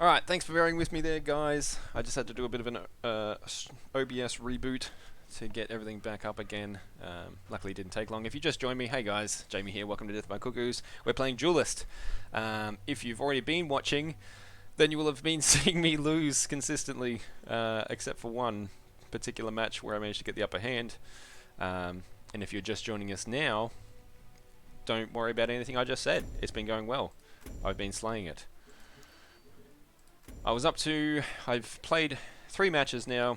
Alright, thanks for bearing with me there, guys. I just had to do a bit of an OBS reboot to get everything back up again. Luckily it didn't take long. If you just joined me, hey guys, Jamie here, welcome to Death by Cuckoos. We're playing Duelyst. If you've already been watching, then you will have been seeing me lose consistently, except for one particular match where I managed to get the upper hand. And if you're just joining us now, don't worry about anything I just said. It's been going well. I've been slaying it. I've played 3 matches now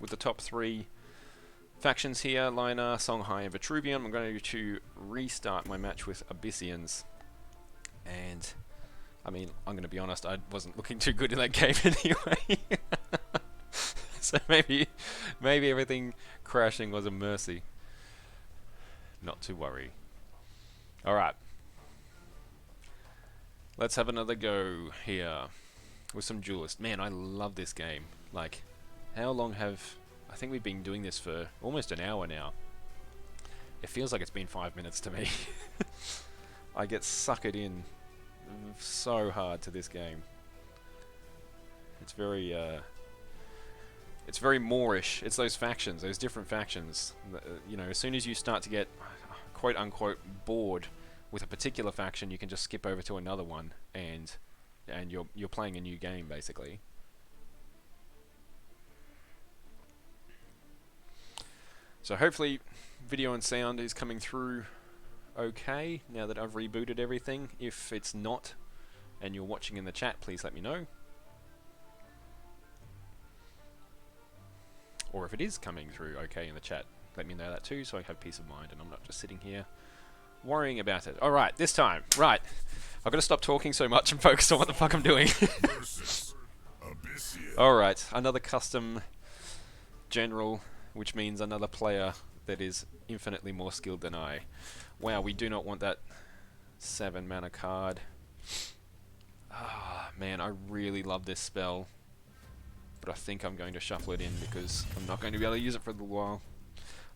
with the top 3 factions here, Vanar, Songhai and Vitruvian. I'm going to restart my match with Abyssians. And, I mean, I'm going to be honest, I wasn't looking too good in that game anyway. So maybe everything crashing was a mercy. Not to worry. Alright. Let's have another go here with some Duelyst. Man, I love this game. Like, how long have... I think we've been doing this for almost an hour now. It feels like it's been 5 minutes to me. I get suckered in so hard to this game. It's very Moorish. It's those factions, those different factions. You know, as soon as you start to get quote-unquote bored with a particular faction, you can just skip over to another one, and you're playing a new game, basically. So hopefully video and sound is coming through okay now that I've rebooted everything. If it's not, and you're watching in the chat, please let me know. Or if it is coming through okay in the chat, let me know that too, so I have peace of mind and I'm not just sitting here worrying about it. Alright, this time. Right. I've got to stop talking so much and focus on what the fuck I'm doing. Alright, another custom general, which means another player that is infinitely more skilled than I. Wow, we do not want that 7 mana card. Ah, man, I really love this spell. But I think I'm going to shuffle it in because I'm not going to be able to use it for a little while.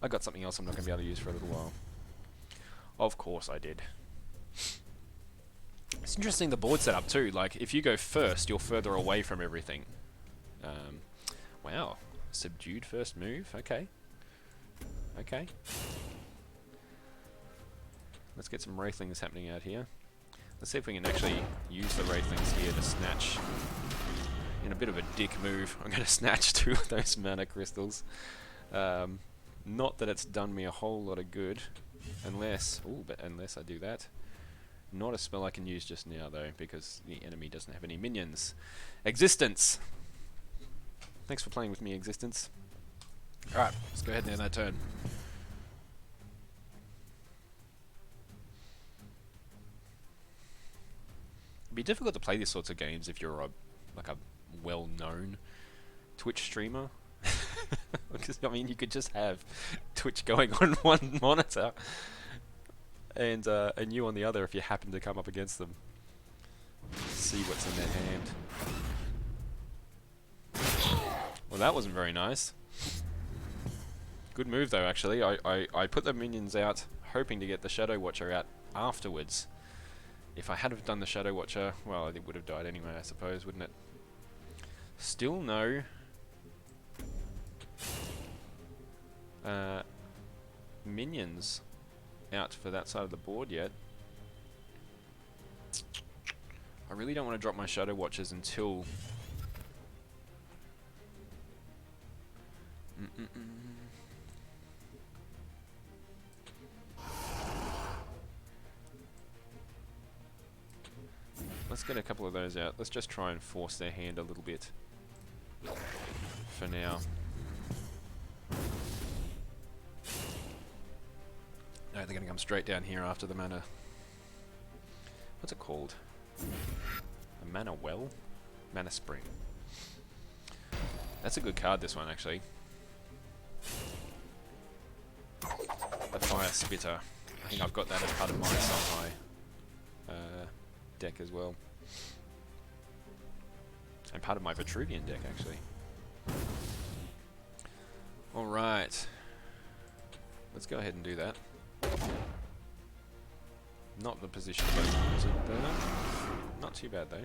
I got something else I'm not going to be able to use for a little while. Of course I did. It's interesting the board setup too. Like, if you go first, you're further away from everything. Wow. Subdued first move. Okay. Okay. Let's get some Wraithlings happening out here. Let's see if we can actually use the Wraithlings here to snatch. In a bit of a dick move, I'm going to snatch 2 of those mana crystals. Not that it's done me a whole lot of good. Unless I do that. Not a spell I can use just now though, because the enemy doesn't have any minions. Existence! Thanks for playing with me, Existence. Alright, let's go ahead and end that turn. It'd be difficult to play these sorts of games if you're a well-known Twitch streamer. Because, I mean, you could just have Twitch going on one monitor and you on the other if you happen to come up against them. See what's in their hand. Well, that wasn't very nice. Good move, though, actually. I put the minions out hoping to get the Shadow Watcher out afterwards. If I had have done the Shadow Watcher, well, it would have died anyway, I suppose, wouldn't it? Still no minions out for that side of the board yet. I really don't want to drop my Shadow Watchers until... Let's get a couple of those out. Let's just try and force their hand a little bit for now. No, they're going to come straight down here after the mana. What's it called? A mana well? Mana spring. That's a good card, this one, actually. The Fire Spitter. I think I've got that as part of my Songhai deck as well. And part of my Vitruvian deck, actually. Alright. Let's go ahead and do that. Not the position to use it, but not too bad though.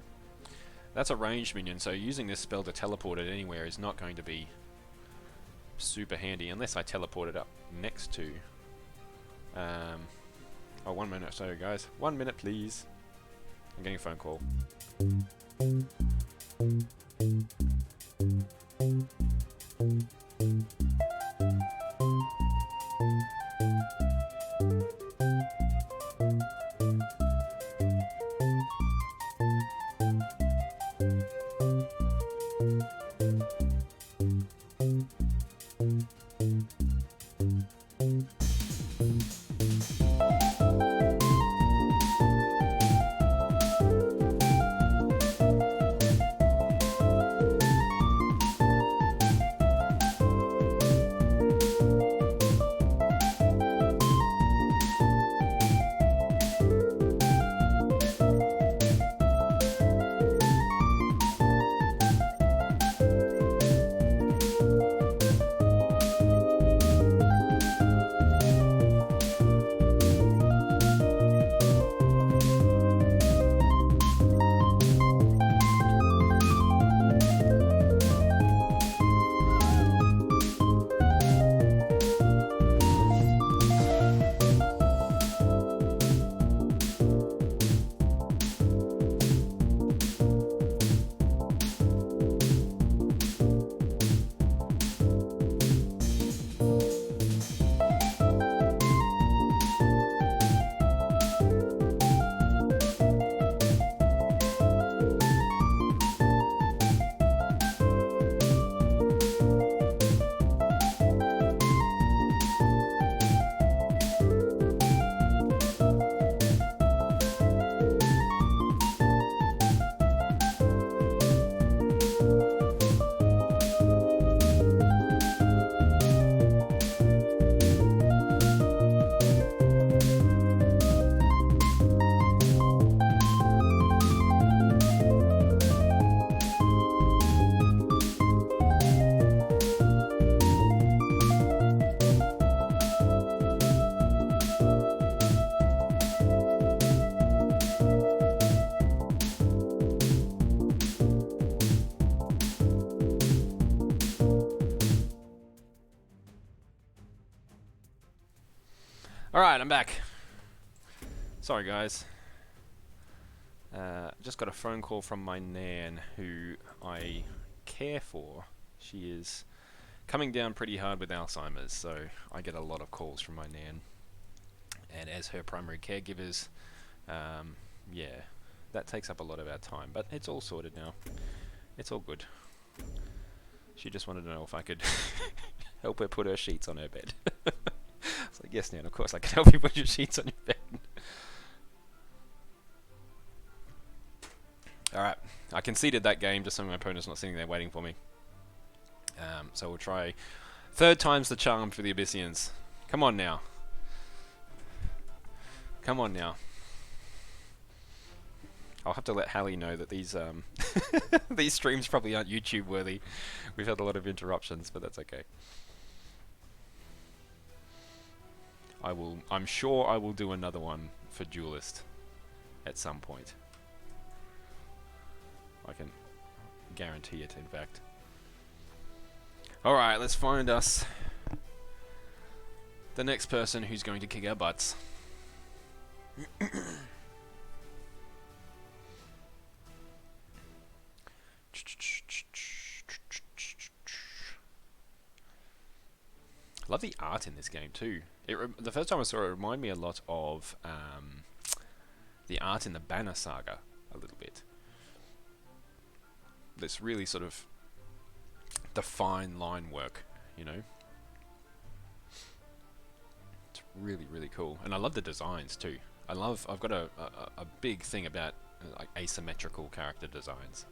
That's a ranged minion, so using this spell to teleport it anywhere is not going to be super handy unless I teleport it up next to... oh, 1 minute, sorry guys. 1 minute please. I'm getting a phone call. Alright, I'm back. Sorry guys. Just got a phone call from my nan, who I care for. She is coming down pretty hard with Alzheimer's, so I get a lot of calls from my nan. And as her primary caregivers, yeah, that takes up a lot of our time. But it's all sorted now. It's all good. She just wanted to know if I could help her put her sheets on her bed. It's like, yes, Nan, of course I can help you put your sheets on your bed. Alright, I conceded that game just so my opponent's not sitting there waiting for me. So we'll try third time's the charm for the Abyssians. Come on now. Come on now. I'll have to let Hallie know that these these streams probably aren't YouTube worthy. We've had a lot of interruptions, but that's okay. I'm sure I will do another one for Duelyst at some point. I can guarantee it, in fact. Alright, let's find us the next person who's going to kick our butts. Love the art in this game too. The first time I saw it, reminded me a lot of the art in the Banner Saga, a little bit. This really sort of defined line work, you know. It's really, really cool, and I love the designs too. I've got a big thing about like asymmetrical character designs.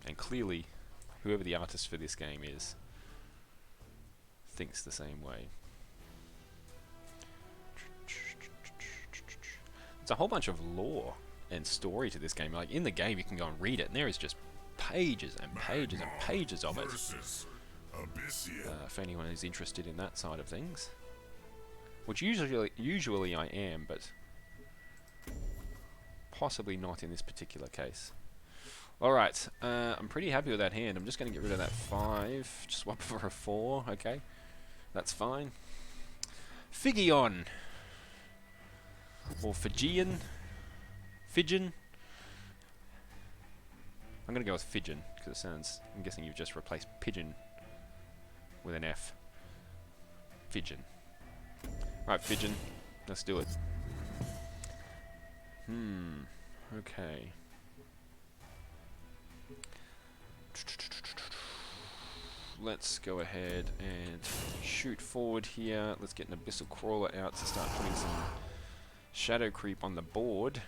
And clearly, whoever the artist for this game is, thinks the same way. There's a whole bunch of lore and story to this game. Like, in the game, you can go and read it, and there is just pages and pages and pages of it. If anyone is interested in that side of things. Which usually I am, but possibly not in this particular case. Alright, I'm pretty happy with that hand. I'm just going to get rid of that 5. Just swap for a 4, okay. That's fine. Figion. Or Fijian. Fidgeon. I'm going to go with Fidgeon, because it sounds... I'm guessing you've just replaced pigeon with an F. Fidgeon. Right, Fidgeon. Let's do it. Okay. Let's go ahead and shoot forward here. Let's get an Abyssal Crawler out to start putting some shadow creep on the board.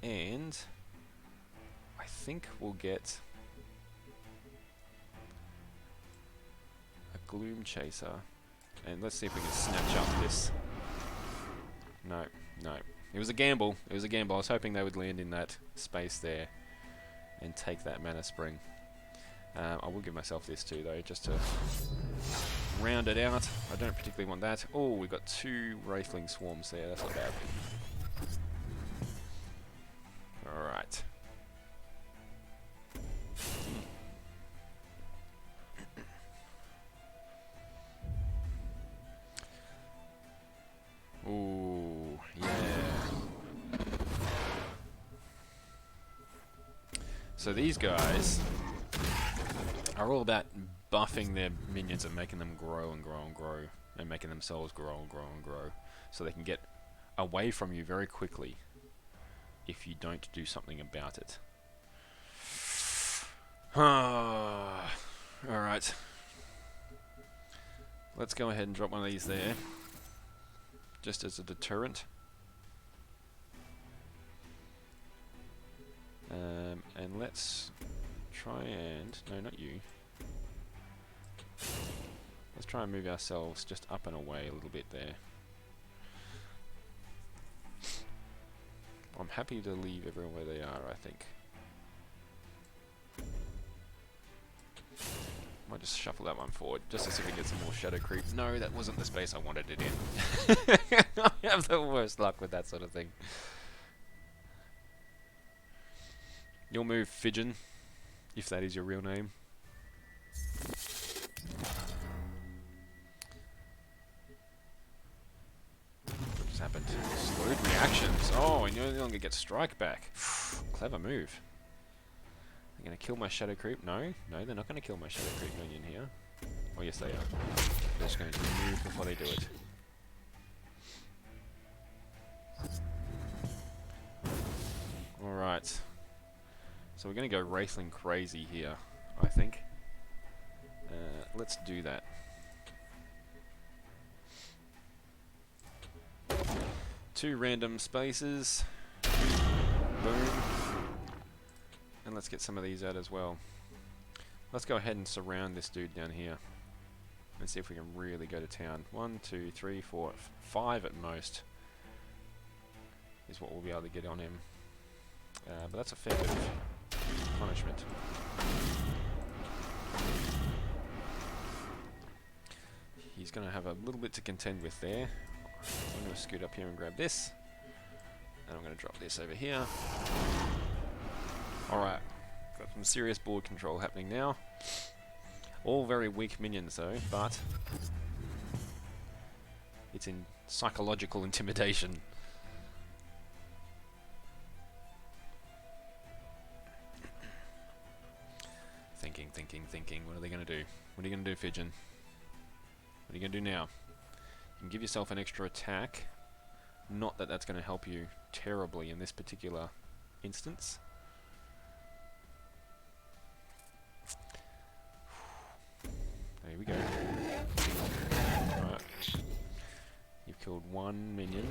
And I think we'll get a Gloom Chaser. And let's see if we can snatch up this. No, no. It was a gamble. It was a gamble. I was hoping they would land in that space there and take that Mana Spring. I will give myself this too, though, just to round it out. I don't particularly want that. Oh, we've got 2 Wraithling Swarms there. That's not bad. Alright. Ooh, yeah. So these guys are all about buffing their minions and making them grow and grow and grow, and making themselves grow and grow and grow, so they can get away from you very quickly if you don't do something about it. Alright. Let's go ahead and drop one of these there, just as a deterrent. And let's try and... no, not you. Let's try and move ourselves just up and away a little bit there. I'm happy to leave everyone where they are, I think. Might just shuffle that one forward, just to see if we can get some more shadow creep. No, that wasn't the space I wanted it in. I have the worst luck with that sort of thing. You'll move Fidgeon, if that is your real name. What just happened? Slowed reactions. Oh, and you no longer get strike back. Clever move. They're going to kill my shadow creep? No, no, they're not going to kill my shadow creep minion here. Oh, yes, they are. They're just going to move before they do it. Alright. So we're going to go Wraithling crazy here, I think. Let's do that. Two random spaces. Boom. And let's get some of these out as well. Let's go ahead and surround this dude down here. Let's see if we can really go to town. 1, 2, 3, 4, 5 at most is what we'll be able to get on him. But that's a fair bit of punishment. He's going to have a little bit to contend with there. I'm going to scoot up here and grab this. And I'm going to drop this over here. Alright, got some serious board control happening now. All very weak minions though, but it's in psychological intimidation. Thinking. What are they going to do? What are you going to do, Fidgeon? What are you going to do now? You can give yourself an extra attack. Not that that's going to help you terribly in this particular instance. There we go. Right. You've killed 1 minion.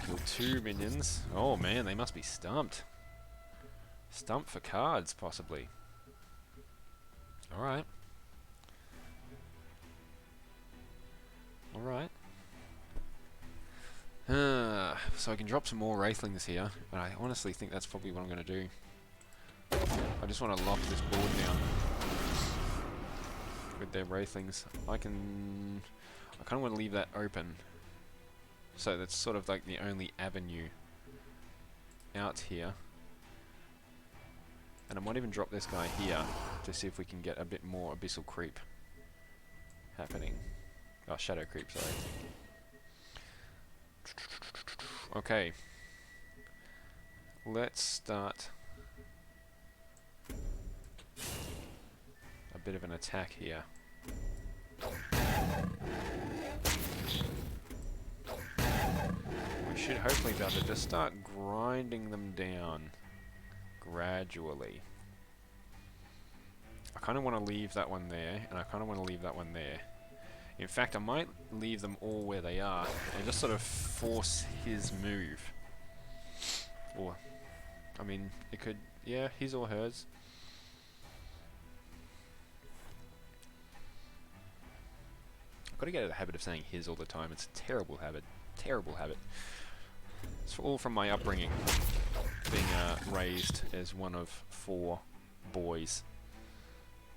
Killed 2 minions. Oh man, they must be stumped. Stumped for cards, possibly. Alright. Alright. So I can drop some more Wraithlings here, but I honestly think that's probably what I'm going to do. I just want to lock this board down with their Wraithlings. I kind of want to leave that open, so that's sort of like the only avenue out here. And I might even drop this guy here to see if we can get a bit more abyssal creep happening. Oh, shadow creep, sorry. Okay. Let's start a bit of an attack here. We should hopefully be able to just start grinding them down gradually. I kind of want to leave that one there, and I kind of want to leave that one there. In fact, I might leave them all where they are and just sort of force his move. Or, I mean, it could, yeah, his or hers. I've got to get out of the habit of saying his all the time. It's a terrible habit. Terrible habit. It's all from my upbringing. Being raised as one of 4 boys.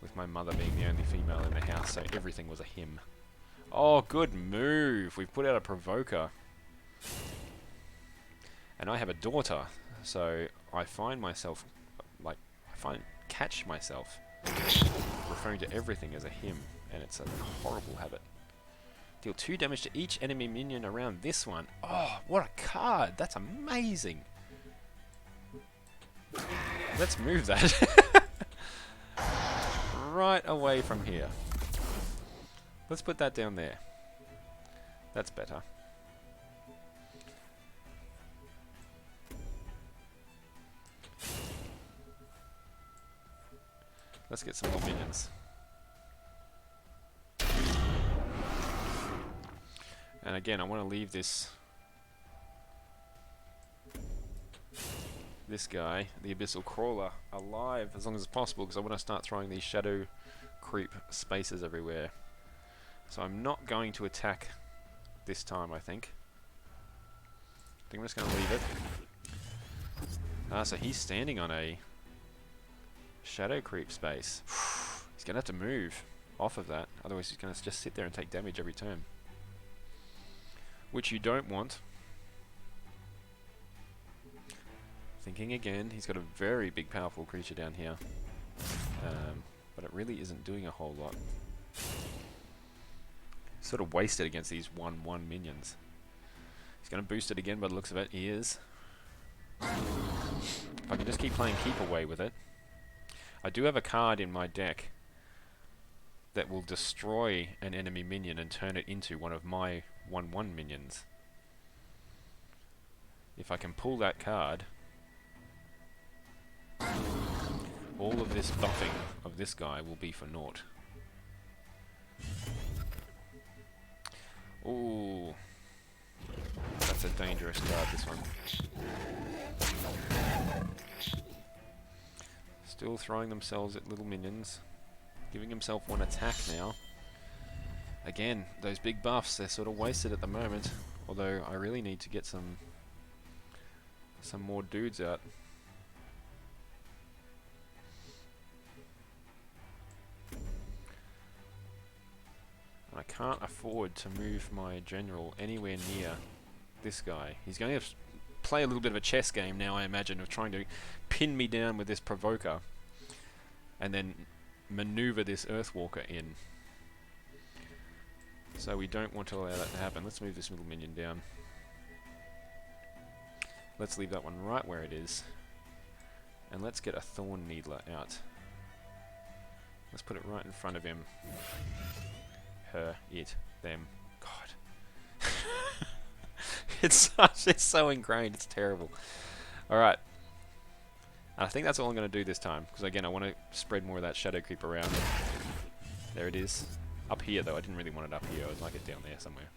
With my mother being the only female in the house, so everything was a him. Oh, good move! We've put out a provoker. And I have a daughter, so I find myself, catch myself referring to everything as a him, and it's a horrible habit. Deal 2 damage to each enemy minion around this one. Oh, what a card! That's amazing! Let's move that. Right away from here. Let's put that down there. That's better. Let's get some more minions. And again, I want to leave this guy, the Abyssal Crawler, alive as long as possible, because I want to start throwing these shadow creep spaces everywhere. So I'm not going to attack this time, I think. I think I'm just going to leave it. Ah, so he's standing on a shadow creep space. He's going to have to move off of that, otherwise he's going to just sit there and take damage every turn. Which you don't want. Thinking again, he's got a very big powerful creature down here. But it really isn't doing a whole lot. Sort of wasted against these 1/1 minions. He's going to boost it again by the looks of it. He is. If I can just keep playing keep away with it. I do have a card in my deck that will destroy an enemy minion and turn it into one of my 1/1 minions. If I can pull that card, all of this buffing of this guy will be for naught. Ooh. That's a dangerous card, this one. Still throwing themselves at little minions. Giving himself 1 attack now. Again, those big buffs, they're sort of wasted at the moment. Although, I really need to get some more dudes out. And I can't afford to move my general anywhere near this guy. He's going to play a little bit of a chess game now, I imagine, of trying to pin me down with this provoker. And then maneuver this Earthwalker in. So we don't want to allow that to happen. Let's move this little minion down. Let's leave that one right where it is. And let's get a Thorn Needler out. Let's put it right in front of him. Her, it, them. God. It's so ingrained, it's terrible. Alright. And I think that's all I'm going to do this time. Because again, I want to spread more of that shadow creep around. There it is. Up here though, I didn't really want it up here. I'd like it down there somewhere.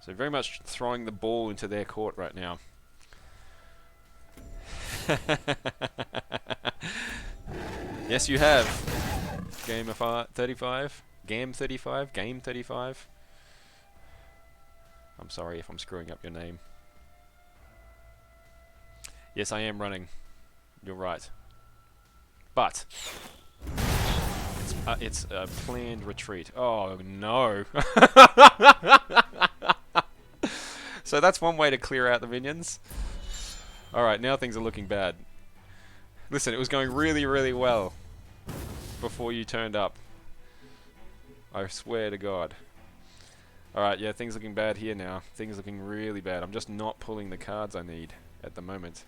So very much throwing the ball into their court right now. Yes, you have. Game of 35. Game 35. Game 35. I'm sorry if I'm screwing up your name. Yes, I am running. You're right. But it's a planned retreat. Oh no! that's one way to clear out the minions. Alright, now things are looking bad. Listen, it was going really, really well before you turned up. I swear to God. Alright, yeah, things looking bad here now. Things looking really bad. I'm just not pulling the cards I need at the moment.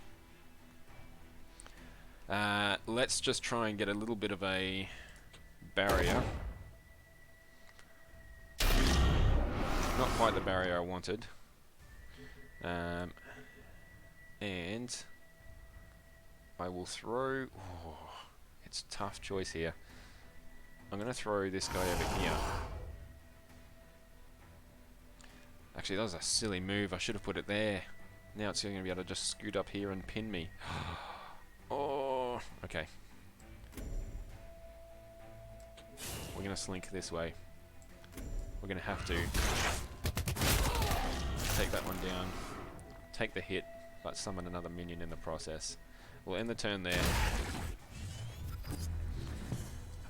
Let's just try and get a little bit of a barrier. Not quite the barrier I wanted. And I will throw... Oh, it's a tough choice here. I'm going to throw this guy over here. Actually, that was a silly move. I should have put it there. Now it's going to be able to just scoot up here and pin me. Oh, okay. We're going to slink this way. We're going to have to take that one down. Take the hit, but summon another minion in the process. We'll end the turn there.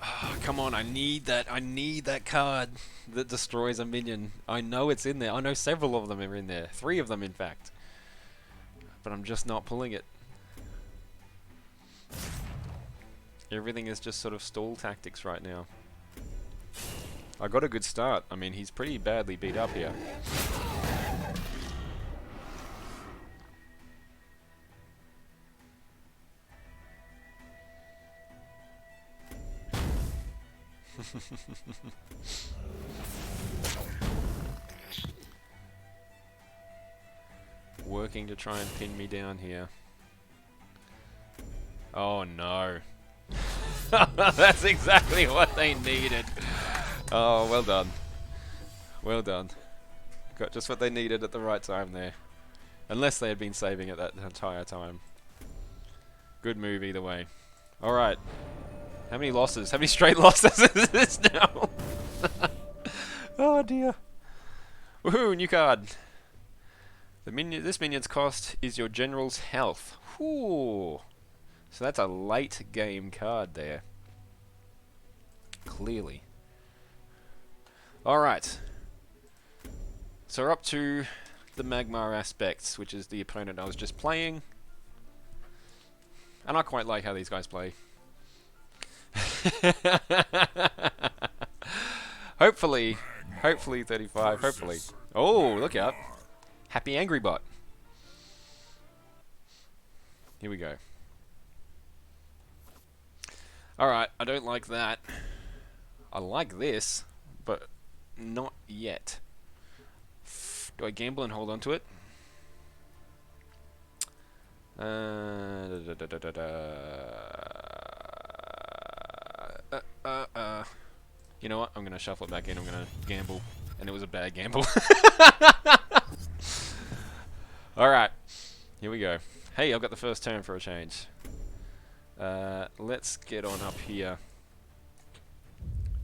Oh, come on, I need that card that destroys a minion. I know it's in there. I know several of them are in there. 3 of them, in fact. But I'm just not pulling it. Everything is just sort of stall tactics right now. I got a good start. I mean, he's pretty badly beat up here. Working to try and pin me down here. Oh no. That's exactly what they needed. Oh, well done. Well done. Got just what they needed at the right time there. Unless they had been saving it that entire time. Good move either way. Alright. How many losses? How many straight losses is this now? Oh dear. Woohoo, new card. This minion's cost is your general's health. Whew. So that's a late game card there. Clearly. Alright. So we're up to the Magmar aspects, which is the opponent I was just playing. And I quite like how these guys play. Hopefully 35, hopefully. Oh, look out. Happy Angry Bot. Here we go. Alright, I don't like that. I like this, but not yet. Do I gamble and hold on to it? You know what? I'm going to shuffle it back in. I'm going to gamble. And it was a bad gamble. Alright. Here we go. Hey, I've got the first turn for a change. Let's get on up here.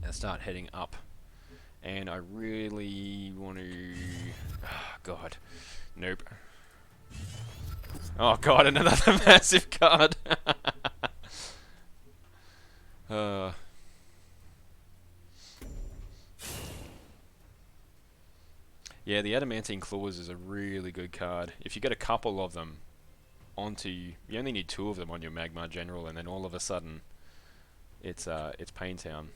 And start heading up. And I really want to... Oh, God. Nope. Oh, God, another massive card. Yeah, the Adamantine Claws is a really good card. If you get a couple of them onto... You only need 2 of them on your Magmar General, and then all of a sudden, it's Pain Town.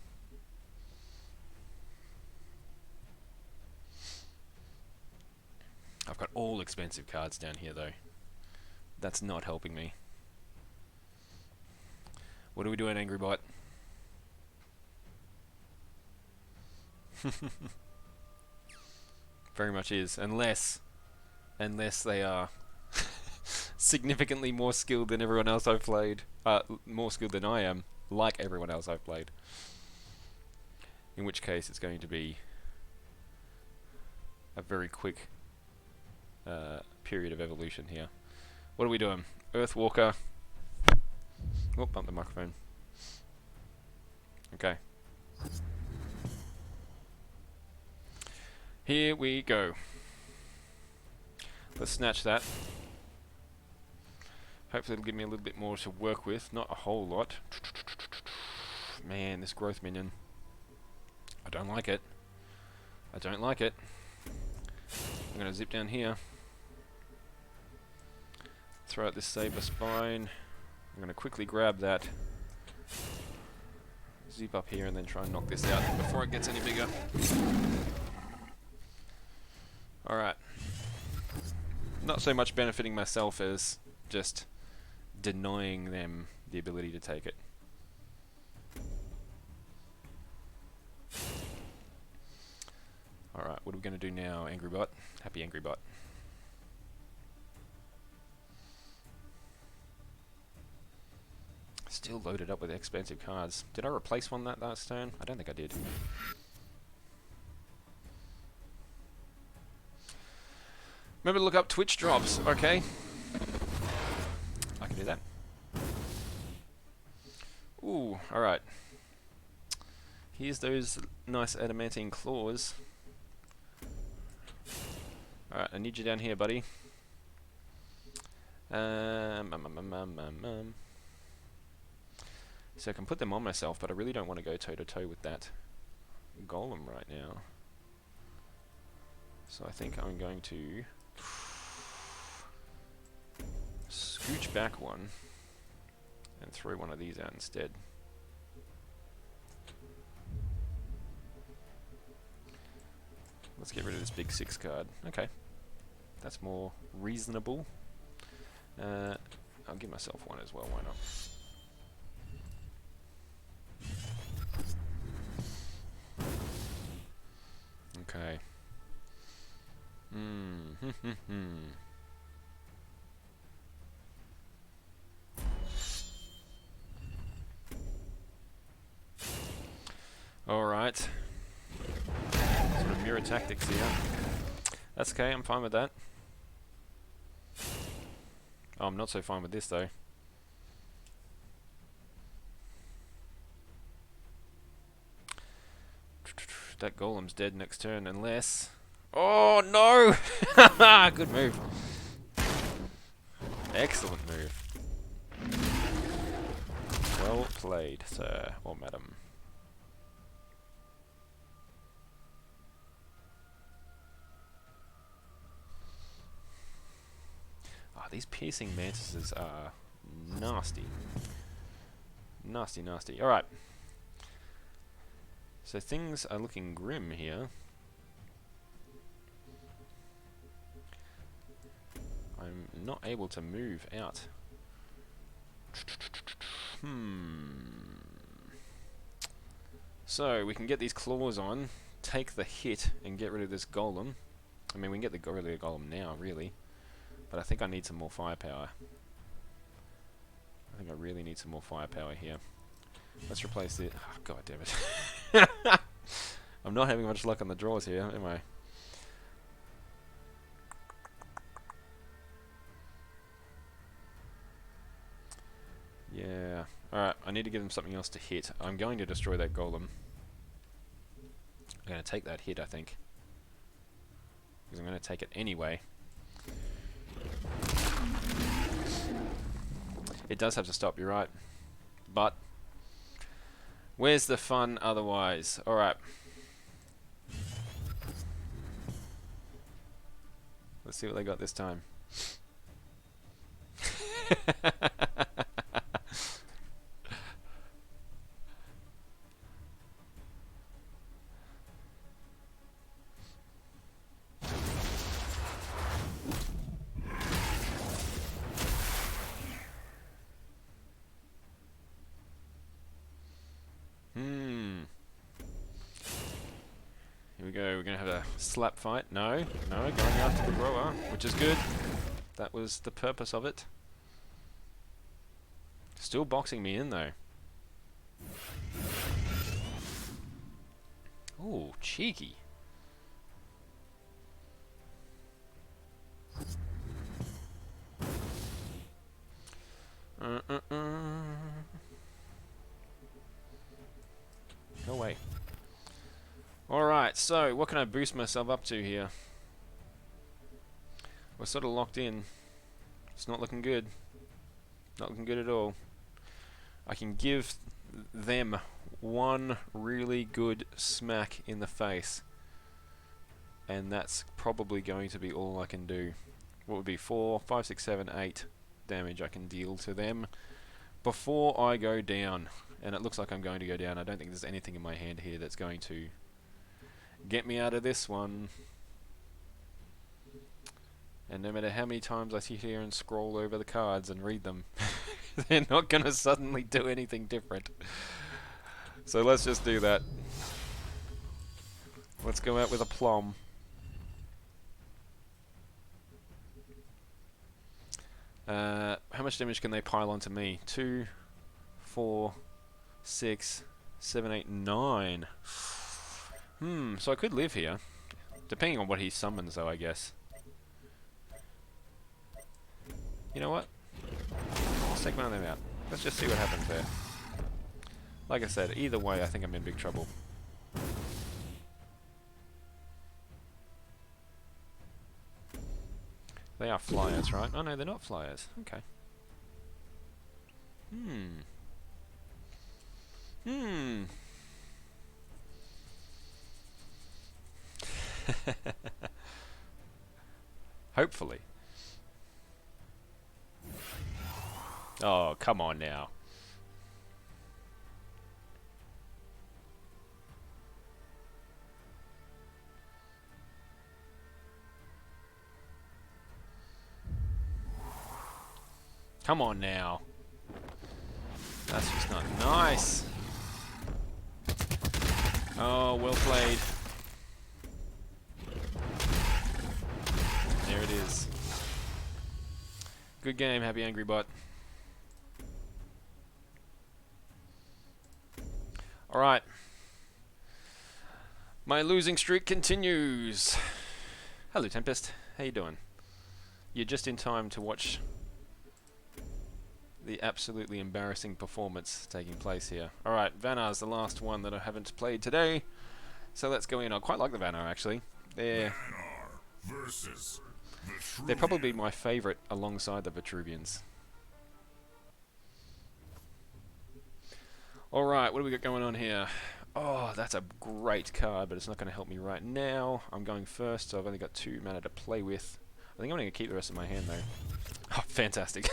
I've got all expensive cards down here, though. That's not helping me. What do we do at Angry Bot? Very much is, unless they are significantly more skilled than everyone else I've played. More skilled than I am, like everyone else I've played. In which case, it's going to be a very quick period of evolution here. What are we doing? Earthwalker. Oh, bump the microphone. Okay. Here we go. Let's snatch that. Hopefully it'll give me a little bit more to work with. Not a whole lot. Man, this growth minion. I don't like it. I don't like it. I'm going to zip down here. Throw out this saber spine. I'm going to quickly grab that. Zip up here and then try and knock this out before it gets any bigger. Alright. Not so much benefiting myself as just denying them the ability to take it. Alright, what are we going to do now, Angry Bot? Happy Angry Bot. Still loaded up with expensive cards. Did I replace one that last turn? I don't think I did. Remember to look up Twitch drops, okay? I can do that. Ooh, alright. Here's those nice adamantine claws. Alright, I need you down here, buddy. So I can put them on myself, but I really don't want to go toe-to-toe with that golem right now. So I think I'm going to scooch back one and throw one of these out instead. Let's get rid of this big 6 card. Okay, that's more reasonable. I'll give myself one as well, why not? Okay. Alright. Sort of mirror tactics here. That's okay, I'm fine with that. Oh, I'm not so fine with this though. That golem's dead next turn unless... Oh no! Good move. Excellent move. Well played, sir or madam. Ah, these piercing mantises are nasty. Nasty, nasty. Alright. So things are looking grim here. I'm not able to move out. So we can get these claws on, take the hit, and get rid of this golem. I mean, we can get rid of the golem now, really. But I think I need some more firepower. I think I really need some more firepower here. Let's replace it. Oh, God damn it. I'm not having much luck on the draws here, am I? Yeah. Alright, I need to give him something else to hit. I'm going to destroy that golem. I'm going to take that hit, I think. Because I'm going to take it anyway. It does have to stop, you're right. But where's the fun otherwise? Alright. Let's see what they got this time. Here we go, we're going to have a slap fight. No, going after the grower, which is good. That was the purpose of it. Still boxing me in though. Ooh, cheeky. Go away. Alright, so what can I boost myself up to here? We're sort of locked in. It's not looking good. Not looking good at all. I can give them one really good smack in the face. And that's probably going to be all I can do. What would be 4, 5, 6, 7, 8, damage I can deal to them before I go down. And it looks like I'm going to go down. I don't think there's anything in my hand here that's going to get me out of this one. And no matter how many times I sit here and scroll over the cards and read them, they're not going to suddenly do anything different. So let's just do that. Let's go out with a plum. How much damage can they pile onto me? 2, 4, 6, 7, 8, 9. So I could live here. Depending on what he summons though, I guess. You know what? Let's take one of them out. Let's just see what happens there. Like I said, either way I think I'm in big trouble. They are flyers, right? Oh no, they're not flyers. Okay. Hopefully. Oh, come on now. Come on now. That's just not nice. Oh, well played. There it is. Good game, Happy Angry Bot. Alright. My losing streak continues. Hello, Tempest. How you doing? You're just in time to watch the absolutely embarrassing performance taking place here. Alright, Vanar's the last one that I haven't played today. So let's go in. I quite like the Vanar, actually. They're probably my favourite alongside the Vitruvians. Alright, what do we got going on here? Oh, that's a great card, but it's not going to help me right now. I'm going first, so I've only got 2 mana to play with. I think I'm going to keep the rest of my hand, though. Oh, fantastic.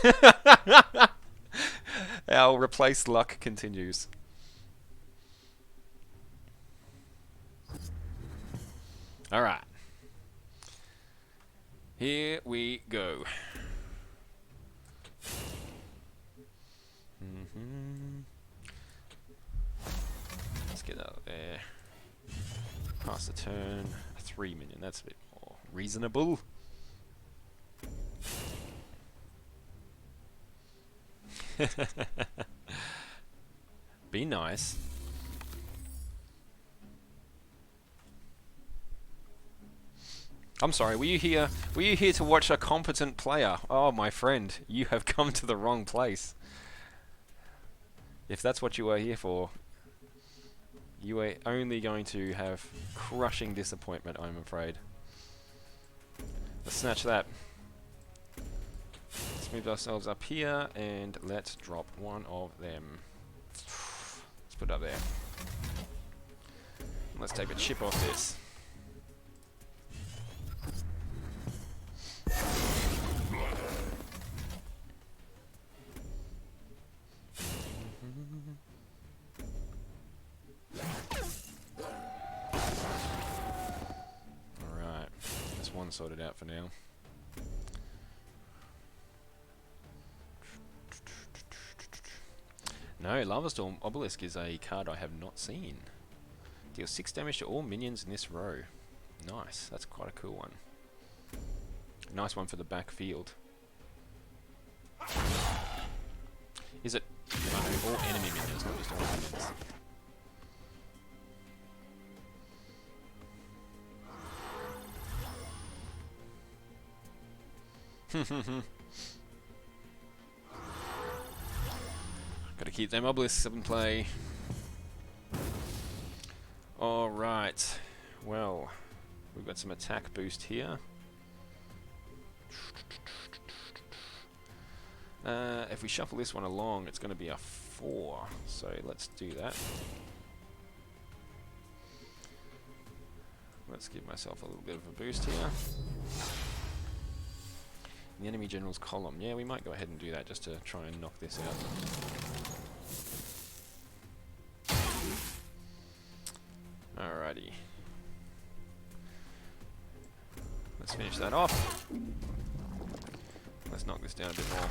Our replace luck continues. Alright. Here we go. Let's get out there. Pass the turn. 3 minion, that's a bit more reasonable. Be nice. I'm sorry, were you here to watch a competent player? Oh, my friend, you have come to the wrong place. If that's what you are here for, you are only going to have crushing disappointment, I'm afraid. Let's snatch that. Let's move ourselves up here and let's drop one of them. Let's put it up there. Let's take a chip off this. Alright, that's one sorted out for now. No, Lava Storm Obelisk is a card I have not seen. Deals 6 damage to all minions in this row. Nice, that's quite a cool one. Nice one for the backfield. Is it? Oh no, all enemy minions, not just all minions. Gotta keep them obelisks up in play. Alright. Well, we've got some attack boost here. If we shuffle this one along, it's going to be a 4. So let's do that. Let's give myself a little bit of a boost here. The enemy general's column. Yeah, we might go ahead and do that just to try and knock this out. Alrighty. Let's finish that off. Let's knock this down a bit more.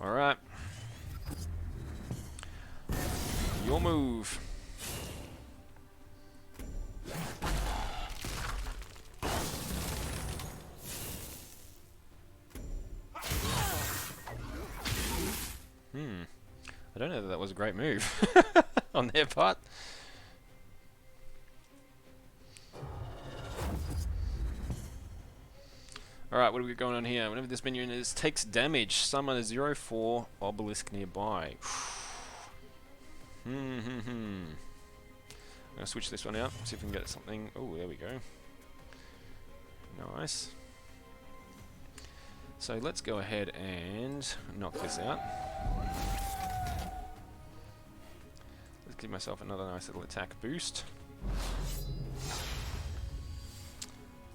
Alright. Your move. I don't know that that was a great move on their part. Alright, what do we got going on here? Whenever this minion takes damage, summon a 0/4 obelisk nearby. I'm going to switch this one out, see if we can get something. Oh, there we go. Nice. So let's go ahead and knock this out. Let's give myself another nice little attack boost.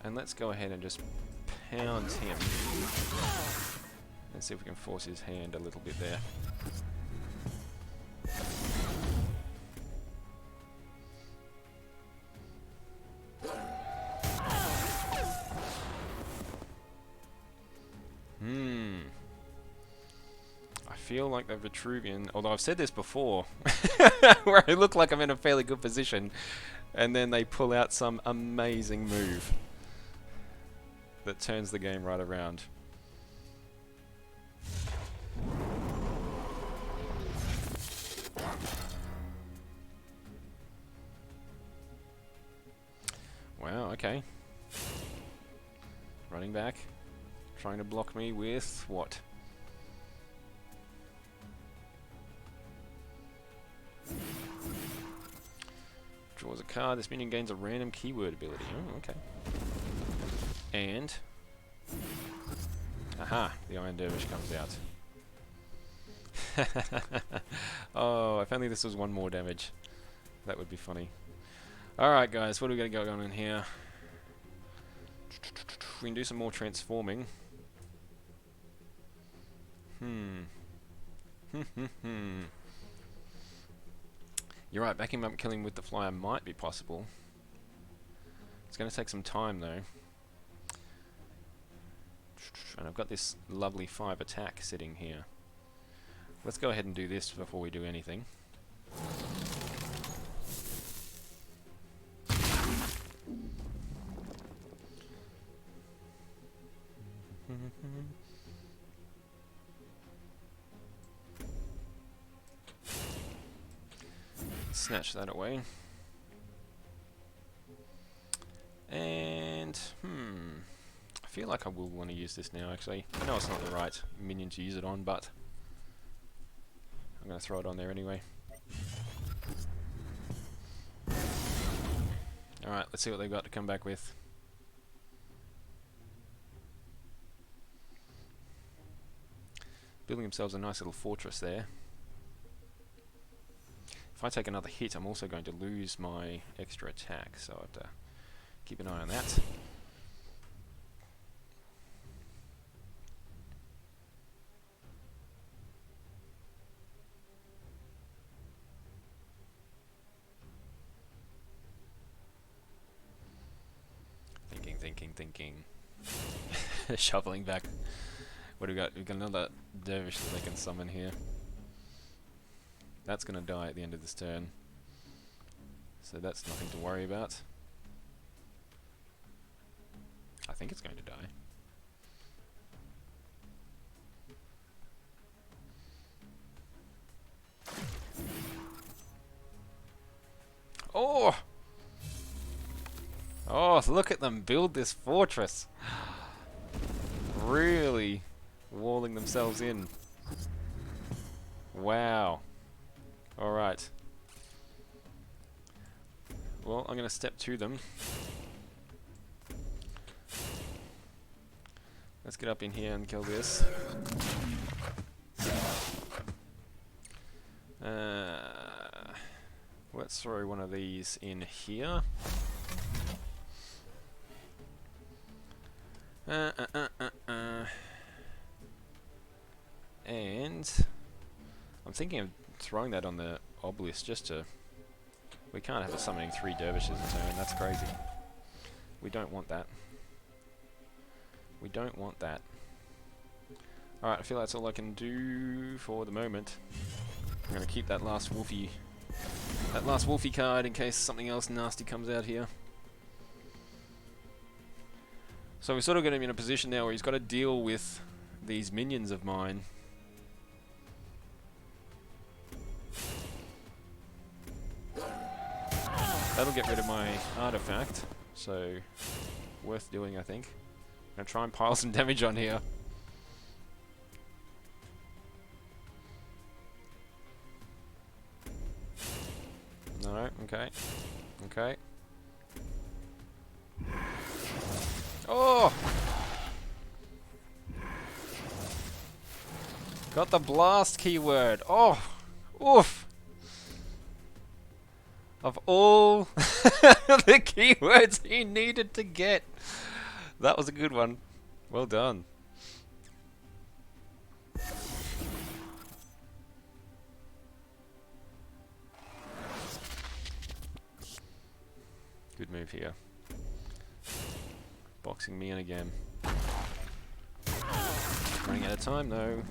And let's go ahead and just pound him. And see if we can force his hand a little bit there. I feel like the Vitruvian, although I've said this before, where I look like I'm in a fairly good position, and then they pull out some amazing move that turns the game right around. Wow, okay. Running back. Trying to block me with what? Draws a card. This minion gains a random keyword ability. Oh, okay. And... aha! The Iron Dervish comes out. Oh, if only this was one more damage. That would be funny. Alright guys, what are we going to go on in here? We can do some more transforming. You're right, backing him up and killing him with the flyer might be possible. It's going to take some time though. And I've got this lovely 5 attack sitting here. Let's go ahead and do this before we do anything. Snatch that away. And, I feel like I will want to use this now actually. I know it's not the right minion to use it on, but I'm going to throw it on there anyway. Alright, let's see what they've got to come back with. Building themselves a nice little fortress there. If I take another hit, I'm also going to lose my extra attack, so I have to keep an eye on that. Thinking. Shoveling back. What do we got? We've got another dervish that they can summon here. That's going to die at the end of this turn. So that's nothing to worry about. I think it's going to die. Oh! Oh, look at them build this fortress. Really walling themselves in. Wow. Alright. Well, I'm going to step to them. Let's get up in here and kill this. Let's throw one of these in here. And I'm thinking of throwing that on the Obelisk just to... We can't have it summoning 3 dervishes in turn, that's crazy. We don't want that. We don't want that. Alright, I feel that's all I can do for the moment. I'm going to keep that last Wolfie card in case something else nasty comes out here. So we're sort of got him in a position now where he's got to deal with these minions of mine. That'll get rid of my artifact, so worth doing, I think. I'm going to try and pile some damage on here. No, okay. Okay. Oh! Got the blast keyword. Oh! Oof! Of all the keywords he needed to get. That was a good one. Well done. Good move here. Boxing me in again. Running out of time though.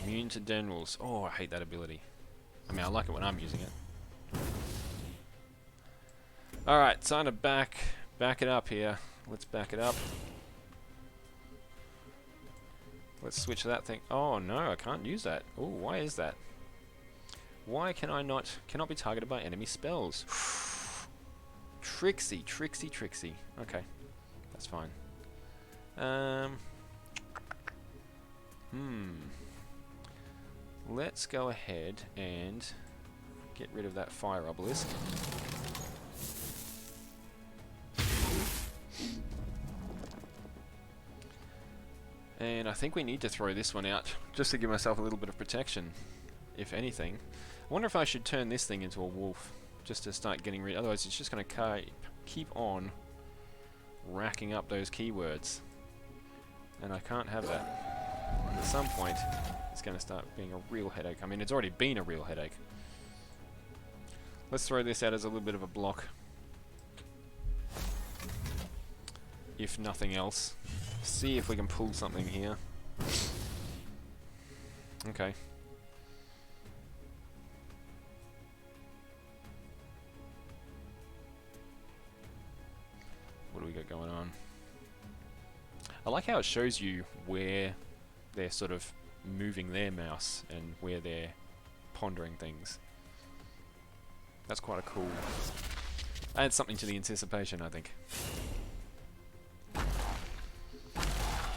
Immune to generals. Oh, I hate that ability. I mean, I like it when I'm using it. Alright, time to back it up here. Let's back it up. Let's switch that thing. Oh no, I can't use that. Oh, why is that? Why can I not... Cannot be targeted by enemy spells. Tricksy, tricksy, tricksy. Okay, that's fine. Let's go ahead and get rid of that fire obelisk. And I think we need to throw this one out just to give myself a little bit of protection, if anything. I wonder if I should turn this thing into a wolf just to start getting rid. Otherwise, it's just going to keep on racking up those keywords, and I can't have that. At some point, it's going to start being a real headache. I mean, it's already been a real headache. Let's throw this out as a little bit of a block, if nothing else. See if we can pull something here. Okay. What do we got going on? I like how it shows you where they're sort of moving their mouse and where they're pondering things. That's quite a cool... Adds something to the anticipation, I think.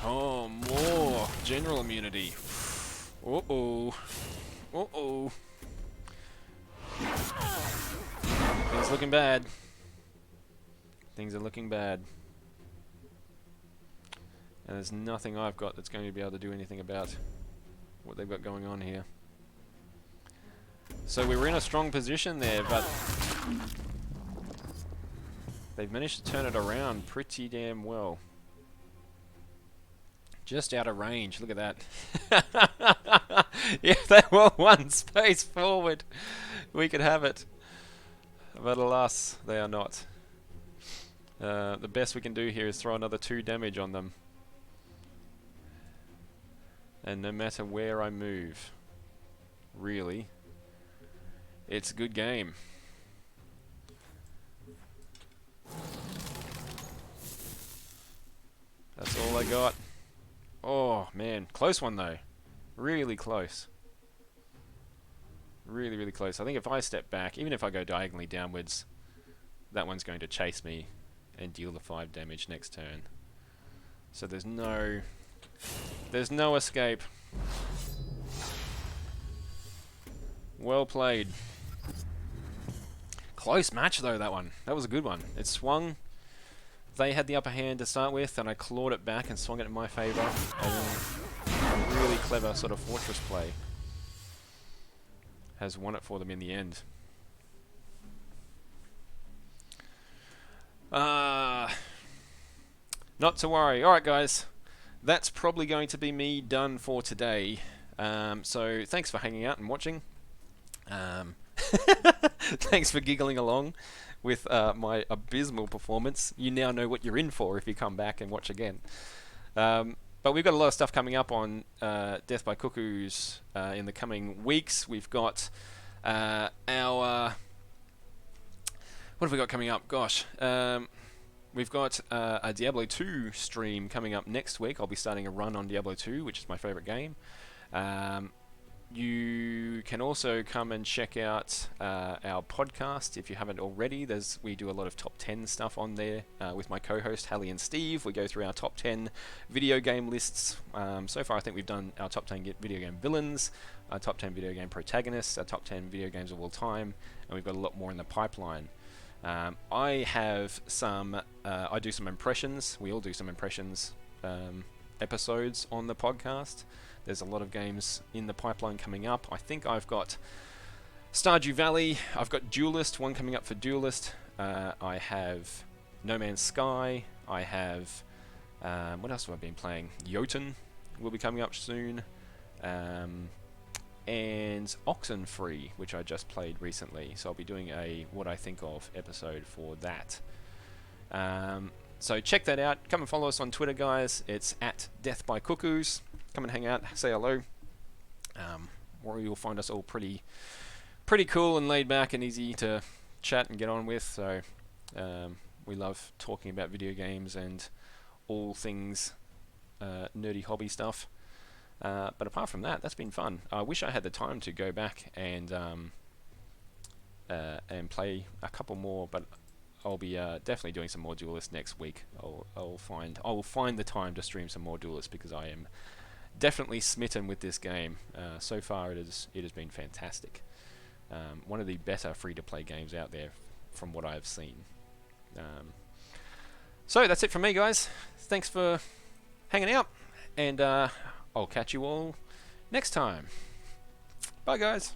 Oh, more general immunity. Uh-oh. Uh-oh. Things looking bad. Things are looking bad. And there's nothing I've got that's going to be able to do anything about what they've got going on here. So we were in a strong position there, but they've managed to turn it around pretty damn well. Just out of range, look at that. If they were one space forward, we could have it. But alas, they are not. The best we can do here is throw another 2 damage on them. And no matter where I move, really, it's a good game. That's all I got. Oh man, close one though. Really close. Really, really close. I think if I step back, even if I go diagonally downwards, that one's going to chase me and deal the 5 damage next turn. So there's no escape. Well played. Close match though, that one. That was a good one. It swung. They had the upper hand to start with, and I clawed it back and swung it in my favour. And then a really clever sort of fortress play has won it for them in the end. Not to worry. Alright guys, that's probably going to be me done for today. So thanks for hanging out and watching. Thanks for giggling along with my abysmal performance. You now know what you're in for if you come back and watch again. But we've got a lot of stuff coming up on Death by Cuckoos in the coming weeks. We've got our... what have we got coming up? Gosh. We've got a Diablo 2 stream coming up next week. I'll be starting a run on Diablo 2, which is my favourite game. You can also come and check out our podcast if you haven't already. We do a lot of top 10 stuff on there with my co-host Hallie and Steve. We go through our top 10 video game lists. So far I think we've done our top 10 video game villains, our top 10 video game protagonists, our top 10 video games of all time, and we've got a lot more in the pipeline. I have some, I do some impressions, we all do some impressions episodes on the podcast. There's a lot of games in the pipeline coming up. I think I've got Stardew Valley, I've got Duelyst, one coming up for Duelyst. I have No Man's Sky, I have, what else have I been playing? Jotun will be coming up soon. And Oxenfree, which I just played recently. So I'll be doing a What I Think Of episode for that. So check that out. Come and follow us on Twitter, guys. It's at Death by Cuckoos. Come and hang out, say hello. Or you'll find us all pretty cool and laid back and easy to chat and get on with. So we love talking about video games and all things nerdy hobby stuff. But apart from that, that's been fun. I wish I had the time to go back and play a couple more, but I'll be definitely doing some more Duelyst next week. I will find the time to stream some more Duelyst because I am definitely smitten with this game. So far, it has been fantastic. One of the better free-to-play games out there, from what I have seen. So that's it from me, guys. Thanks for hanging out, and I'll catch you all next time. Bye, guys.